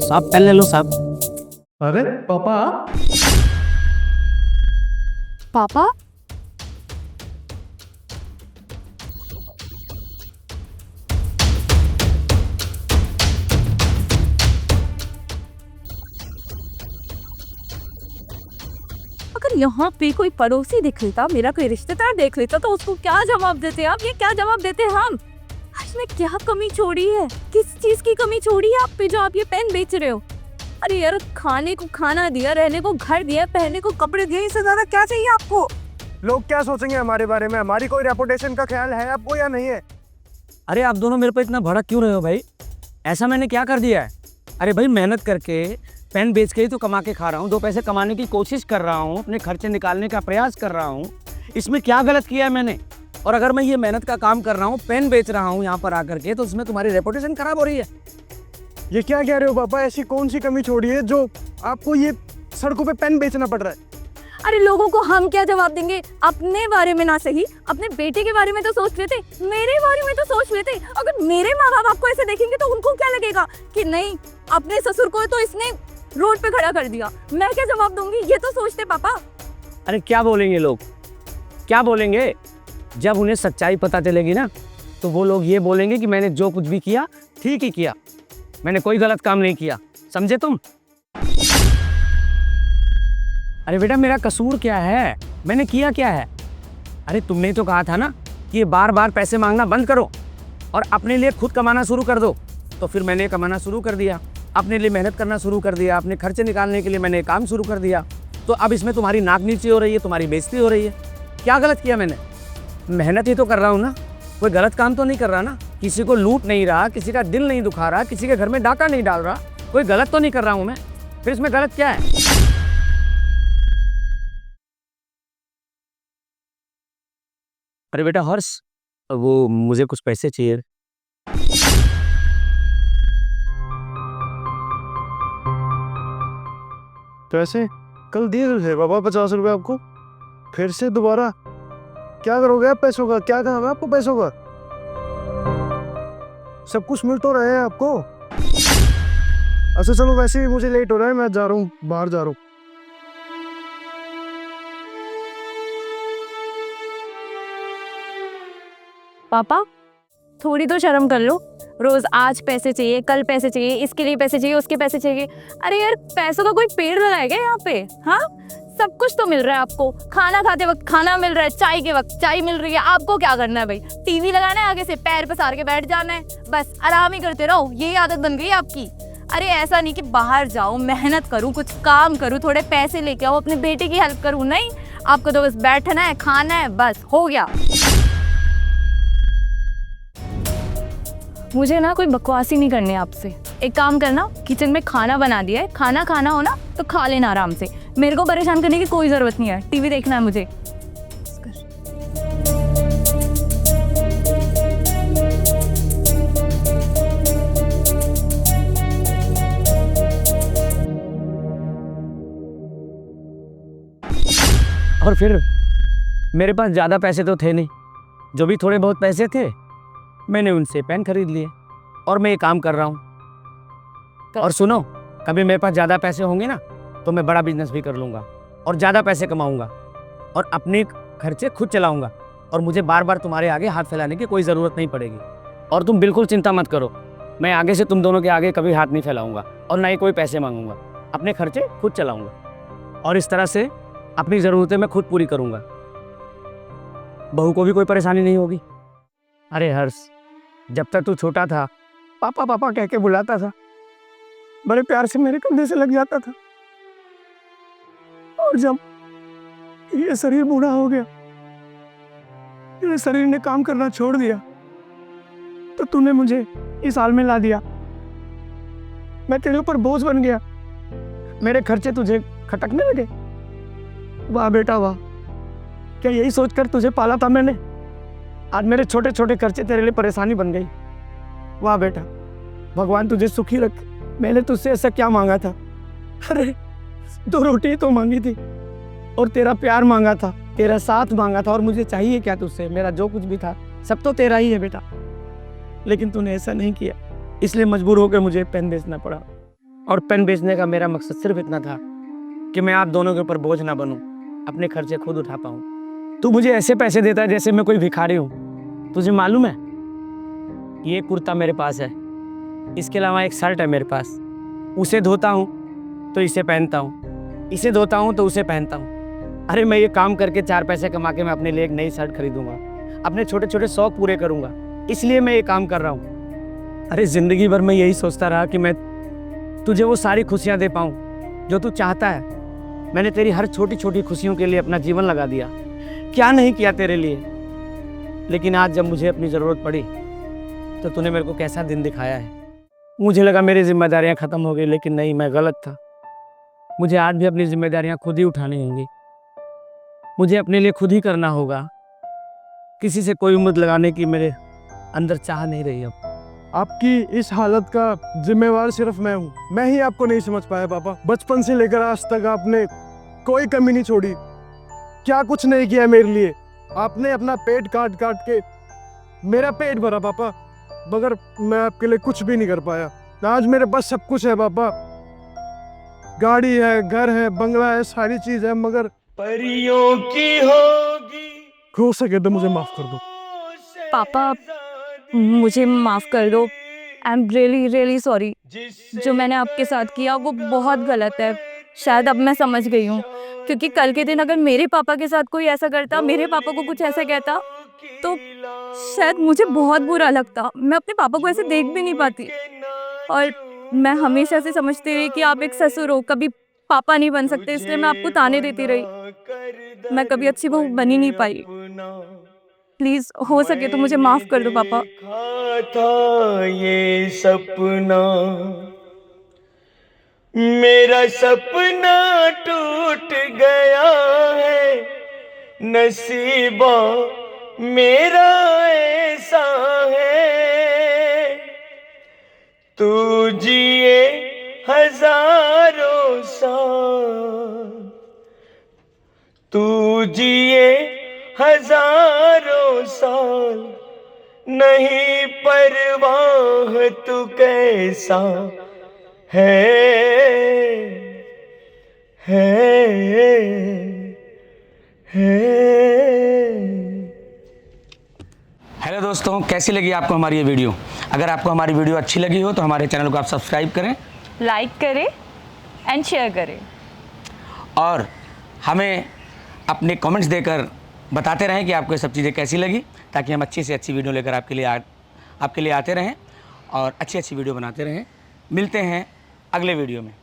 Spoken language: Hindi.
साहब, पेन ले लो साहब। अरे पापा, पापा अगर यहाँ पे कोई पड़ोसी दिख लेता, मेरा कोई रिश्तेदार देख लेता तो उसको क्या जवाब देते आप? ये क्या जवाब देते हम? इसमें क्या कमी छोड़ी है? किस चीज की कमी छोड़ी है आप पे जो आप ये पेन बेच रहे हो? अरे यार, खाने को खाना दिया, रहने को घर दिया, पहनने को कपड़े दिए, इससे ज्यादा क्या चाहिए आपको? लोग क्या सोचेंगे हमारे बारे में? हमारी कोई रेपुटेशन का ख्याल है आपको या नहीं है? अरे आप दोनों मेरे पे इतना भड़क क्यों रहे हो भाई? ऐसा मैंने क्या कर दिया है? अरे भाई, मेहनत करके पेन बेच के ही तो कमा के खा रहा हूँ, 2 पैसे कमाने की कोशिश कर रहा हूँ, अपने खर्चे निकालने का प्रयास कर रहा हूँ। इसमें क्या गलत किया है मैंने? और अगर मैं ये मेहनत का काम कर रहा हूँ, पेन बेच रहा हूँ यहाँ पर आकर के, तो उसमें तुम्हारी रेपुटेशन खराब हो रही है। ये क्या कह रहे हो पापा? ऐसी कौन सी कमी छोड़ी है जो आपको ये सड़कों पे पेन बेचना पड़ रहा है? अरे लोगों को हम क्या जवाब देंगे? अपने बारे में ना सही, अपने बेटे के बारे में तो सोच लेते, मेरे बारे में तो सोच लेते। अगर मेरे माँ बाप आपको ऐसे देखेंगे तो उनको क्या लगेगा कि नहीं, अपने ससुर को तो इसने रोड पे खड़ा कर दिया, मैं क्या जवाब दूंगी? ये तो सोचते पापा। अरे क्या बोलेंगे लोग, क्या बोलेंगे? जब उन्हें सच्चाई पता चलेगी ना, तो वो लोग ये बोलेंगे कि मैंने जो कुछ भी किया ठीक ही किया, मैंने कोई गलत काम नहीं किया। समझे तुम? अरे बेटा, मेरा कसूर क्या है? मैंने किया क्या है? अरे तुमने तो कहा था ना कि ये बार बार पैसे मांगना बंद करो और अपने लिए खुद कमाना शुरू कर दो। तो फिर मैंने कमाना शुरू कर दिया, अपने लिए मेहनत करना शुरू कर दिया, अपने खर्चे निकालने के लिए मैंने काम शुरू कर दिया। तो अब इसमें तुम्हारी नाक नीचे हो रही है, तुम्हारी बेइज्जती हो रही है। क्या गलत किया मैंने? मेहनत ही तो कर रहा हूँ ना, कोई गलत काम तो नहीं कर रहा ना। किसी को लूट नहीं रहा, किसी का दिल नहीं दुखा रहा, किसी के घर में डाका नहीं डाल रहा, कोई गलत तो नहीं कर रहा हूँ मैं। फिर इसमें गलत क्या है? अरे बेटा हर्ष, वो मुझे कुछ पैसे चाहिए। पैसे कल दिए थे पापा, 50 रुपए आपको। फिर से दोबारा? क्या करोगे आप पैसों का? क्या काम है आपको पैसों का? सब कुछ मिल तो रहे हैं आपको। अच्छा चलो, वैसे भी मुझे लेट हो रहा है, मैं जा रहा हूँ, बाहर जा रहा हूँ। पापा थोड़ी तो शर्म कर लो। रोज आज पैसे चाहिए, कल पैसे चाहिए, इसके लिए पैसे चाहिए, उसके पैसे चाहिए। अरे यार, पैसों का कोई पेड़ लगाएगा यहाँ पे? हाँ, सब कुछ तो मिल रहा है आपको। खाना खाते वक्त खाना मिल रहा है, चाय के वक्त चाय मिल रही है। आपको क्या करना है भाई? टीवी लगाना है, आगे से पैर पसार के बैठ जाना है, बस आराम ही करते रहो। यही आदत बन गई आपकी। अरे ऐसा नहीं कि बाहर जाऊं, मेहनत करूं, कुछ काम करूं, थोड़े पैसे लेके आओ, अपने बेटे की हेल्प करूं। नहीं, आपको तो बस बैठना है, खाना है, बस हो गया। मुझे ना कोई बकवासी नहीं करनी आपसे। एक काम करना, किचन में खाना बना दिया है, खाना खाना हो ना तो खा लेना आराम से। मेरे को परेशान करने की कोई ज़रूरत नहीं है। टीवी देखना है मुझे। और फिर मेरे पास ज़्यादा पैसे तो थे नहीं, जो भी थोड़े बहुत पैसे थे मैंने उनसे पेन खरीद लिए और मैं ये काम कर रहा हूँ। और सुनो, कभी मेरे पास ज़्यादा पैसे होंगे ना तो मैं बड़ा बिजनेस भी कर लूँगा और ज़्यादा पैसे कमाऊँगा और अपने खर्चे खुद चलाऊँगा और मुझे बार बार तुम्हारे आगे हाथ फैलाने की कोई ज़रूरत नहीं पड़ेगी। और तुम बिल्कुल चिंता मत करो, मैं आगे से तुम दोनों के आगे कभी हाथ नहीं फैलाऊँगा और ना ही कोई पैसे मांगूंगा। अपने खर्चे खुद चलाऊँगा और इस तरह से अपनी ज़रूरतें मैं खुद पूरी करूँगा। बहू को भी कोई परेशानी नहीं होगी। अरे हर्ष, जब तक तू छोटा था पापा पापा कह के बुलाता था, बड़े प्यार से मेरे कंधे से लग जाता था। और जब ये शरीर बूढ़ा हो गया, मेरे शरीर ने काम करना छोड़ दिया, तो तूने मुझे इस हाल में ला दिया। मैं तेरे ऊपर बोझ बन गया, मेरे खर्चे तुझे खटकने लगे। वाह बेटा वाह, क्या यही सोचकर तुझे पाला था मैंने? आज मेरे छोटे छोटे खर्चे तेरे लिए परेशानी बन गई। वाह बेटा, भगवान तुझे सुखी रखे। मैंने तुझसे ऐसा क्या मांगा था? अरे 2 रोटी तो मांगी थी और तेरा प्यार मांगा था, तेरा साथ मांगा था। और मुझे चाहिए क्या तुझसे? मेरा जो कुछ भी था सब तो तेरा ही है बेटा। लेकिन तूने ऐसा नहीं किया, इसलिए मजबूर होकर मुझे पेन बेचना पड़ा। और पेन बेचने का मेरा मकसद सिर्फ इतना था कि मैं आप दोनों के ऊपर बोझ ना बनूं, अपने खर्चे खुद उठा पाऊं। तू मुझे ऐसे पैसे देता है जैसे मैं कोई भिखारी हूं। तुझे मालूम है, ये कुर्ता मेरे पास है, इसके अलावा एक शर्ट है मेरे पास। उसे धोता हूँ तो इसे पहनता हूँ, इसे धोता हूँ तो उसे पहनता हूँ। अरे मैं ये काम करके 4 पैसे कमा के मैं अपने लिए एक नई शर्ट खरीदूंगा, अपने छोटे छोटे शौक पूरे करूंगा, इसलिए मैं ये काम कर रहा हूँ। अरे ज़िंदगी भर मैं यही सोचता रहा कि मैं तुझे वो सारी खुशियाँ दे पाऊँ जो तू चाहता है। मैंने तेरी हर छोटी छोटी खुशियों के लिए अपना जीवन लगा दिया, क्या नहीं किया तेरे लिए। लेकिन आज जब मुझे अपनी ज़रूरत पड़ी तो तूने मेरे को कैसा दिन दिखाया है। मुझे लगा मेरी जिम्मेदारियां ख़त्म हो गई, लेकिन नहीं, मैं गलत था। मुझे आज भी अपनी जिम्मेदारियां खुद ही उठानी होंगी, मुझे अपने लिए खुद ही करना होगा। किसी से कोई उम्मीद लगाने की मेरे अंदर चाह नहीं रही अब। आपकी इस हालत का जिम्मेवार सिर्फ मैं हूँ। मैं ही आपको नहीं समझ पाया पापा। बचपन से लेकर आज तक आपने कोई कमी नहीं छोड़ी, क्या कुछ नहीं किया मेरे लिए। आपने अपना पेट काट काट के मेरा पेट भरा पापा, मगर मैं आपके लिए कुछ भी नहीं कर पाया। आज मेरे पास सब कुछ है पापा, गाड़ी है, घर है, बंगला है, सारी चीज है, मगर परियों की होगी। हो सके तो मुझे माफ कर दो पापा, मुझे माफ़ कर दो। I am really really sorry. जो मैंने आपके साथ किया वो बहुत गलत है। शायद अब मैं समझ गई हूँ, क्योंकि कल के दिन अगर मेरे पापा के साथ कोई ऐसा करता, मेरे पापा को कुछ ऐसा कहता, तो शायद मुझे बहुत बुरा लगता। मैं अपने पापा को ऐसे देख भी नहीं पाती। और मैं हमेशा से समझती रही कि आप एक ससुर हो, कभी पापा नहीं बन सकते, इसलिए मैं आपको ताने देती रही। मैं कभी अच्छी बहू बन ही नहीं पाई। प्लीज़, हो सके तो मुझे माफ़ कर दो पापा। देखा था ये सपना, मेरा सपना टूट गया है। नसीबा मेरा ऐसा है, तू जिए हजारों साल, तू जिए हजारों साल, नहीं परवाह तू कैसा है। हेलो दोस्तों, कैसी लगी आपको हमारी ये वीडियो? अगर आपको हमारी वीडियो अच्छी लगी हो तो हमारे चैनल को आप सब्सक्राइब करें, लाइक करें एंड शेयर करें, और हमें अपने कमेंट्स देकर बताते रहें कि आपको ये सब चीज़ें कैसी लगी, ताकि हम अच्छी से अच्छी वीडियो लेकर आपके लिए आते रहें और अच्छी अच्छी वीडियो बनाते रहें। मिलते हैं अगले वीडियो में।